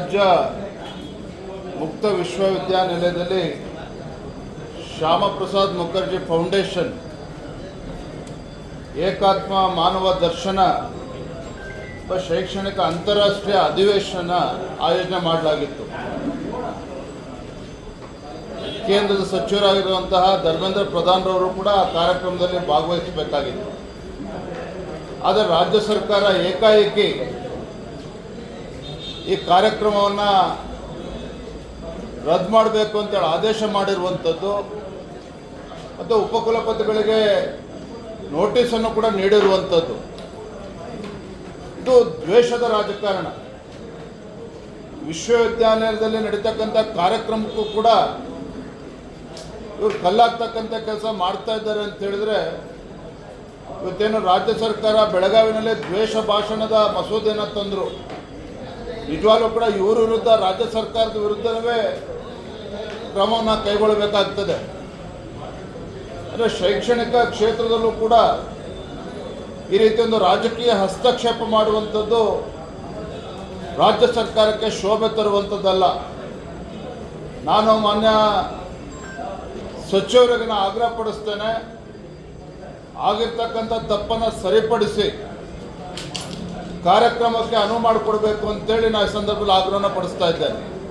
ರಾಜ್ಯ ಮುಕ್ತ ವಿಶ್ವವಿದ್ಯಾನಿಲಯದಲ್ಲಿ ಶ್ಯಾಮಪ್ರಸಾದ್ ಮುಖರ್ಜಿ ಫೌಂಡೇಶನ್ ಏಕಾತ್ಮ ಮಾನವ ದರ್ಶನ ಶೈಕ್ಷಣಿಕ ಅಂತಾರಾಷ್ಟ್ರೀಯ ಅಧಿವೇಶನ ಆಯೋಜನೆ ಮಾಡಲಾಗಿತ್ತು. ಕೇಂದ್ರದ ಸಚಿವರಾಗಿರುವಂತಹ ಧರ್ಮೇಂದ್ರ ಪ್ರಧಾನರವರು ಕೂಡ ಆ ಕಾರ್ಯಕ್ರಮದಲ್ಲಿ ಭಾಗವಹಿಸಬೇಕಾಗಿತ್ತು. ಆದರೆ ರಾಜ್ಯ ಸರ್ಕಾರ ಏಕಾಏಕಿ ಈ ಕಾರ್ಯಕ್ರಮವನ್ನು ರದ್ದು ಮಾಡಬೇಕು ಅಂತೇಳಿ ಆದೇಶ ಮಾಡಿರುವಂಥದ್ದು ಮತ್ತು ಉಪಕುಲಪತಿಗಳಿಗೆ ನೋಟಿಸನ್ನು ಕೂಡ ನೀಡಿರುವಂಥದ್ದು ಇದು ದ್ವೇಷದ ರಾಜಕಾರಣ. ವಿಶ್ವವಿದ್ಯಾನಿಲಯದಲ್ಲಿ ನಡೀತಕ್ಕಂಥ ಕಾರ್ಯಕ್ರಮಕ್ಕೂ ಕೂಡ ಇವರು ಕಲ್ಲಾಗ್ತಕ್ಕಂಥ ಕೆಲಸ ಮಾಡ್ತಾ ಇದ್ದಾರೆ ಅಂತ ಹೇಳಿದ್ರೆ, ಇವತ್ತೇನು ರಾಜ್ಯ ಸರ್ಕಾರ ಬೆಳಗಾವಿನಲ್ಲಿ ದ್ವೇಷ ಭಾಷಣದ ಮಸೂದೆಯನ್ನು ತಂದರು. ನಿಜವಾಗ್ಲೂ ಕೂಡ ಇವರ ವಿರುದ್ಧ ರಾಜ್ಯ ಸರ್ಕಾರದ ವಿರುದ್ಧವೇ ಕ್ರಮವನ್ನು ಕೈಗೊಳ್ಳಬೇಕಾಗ್ತದೆ. ಅಂದರೆ ಶೈಕ್ಷಣಿಕ ಕ್ಷೇತ್ರದಲ್ಲೂ ಕೂಡ ಈ ರೀತಿ ಒಂದು ರಾಜಕೀಯ ಹಸ್ತಕ್ಷೇಪ ಮಾಡುವಂಥದ್ದು ರಾಜ್ಯ ಸರ್ಕಾರಕ್ಕೆ ಶೋಭೆ ತರುವಂಥದ್ದಲ್ಲ. ನಾನು ಮಾನ್ಯ ಸಚಿವರಿಗೆ ಆಗ್ರಹ ಪಡಿಸ್ತೇನೆ, ಆಗಿರ್ತಕ್ಕಂಥ ತಪ್ಪನ್ನು ಸರಿಪಡಿಸಿ ಕಾರ್ಯಕ್ರಮಕ್ಕೆ ಅನುವು ಮಾಡಿಕೊಡ್ಬೇಕು ಅಂತೇಳಿ ನಾನು ಈ ಸಂದರ್ಭದಲ್ಲಿ ಆಗ್ರಹನ ಪಡಿಸ್ತಾ ಇದ್ದೇನೆ.